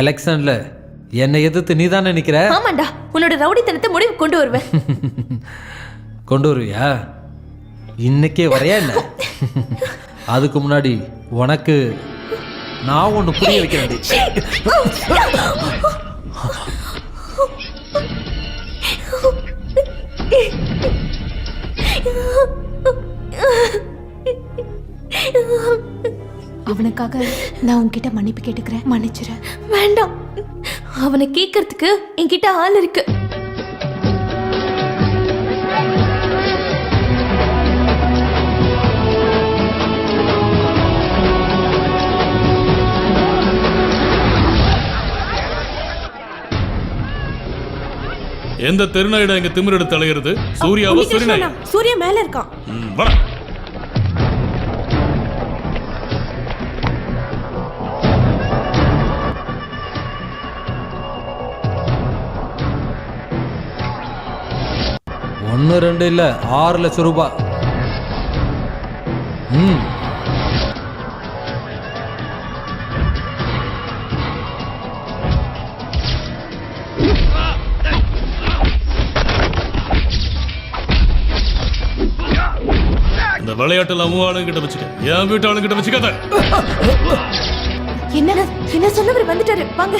எலெக்ஷன்ல என்னை எதிர்த்து நீ தானே நிக்கிற? ஆமாண்டா, உன்னோட ரவுடித்தனத்தை முடிவு கொண்டு வருவேன். கொண்டு வருவியா? இன்னைக்கே வரையா என்ன? அதுக்கு முன்னாடி உனக்கு நான் ஒன்று புரிய வைக்கிறேன். அவனுக்காக நான் உன்கிட்ட மன்னிப்பு கேட்டுக்கிறேன், மன்னிச்சிரு. வேண்டாம், அவனை கேட்கறதுக்கு என்கிட்ட ஆள் இருக்கு. எந்த தெருநாயிடம் இங்க திமிரெடுத்து அலைகிறது? சூர்யாவா? சூர்யா மேல இருக்கான். ஒன்று ரெண்டு இல்ல 6 லட்சம் ரூபாய். இந்த விளையாட்டுல உன் ஆளுங்கிட்ட வச்சுக்க, என் வீட்டு ஆளுங்கிட்ட வச்சுக்காத. என்ன சொன்னவர் வந்துட்டாரு, வாங்க.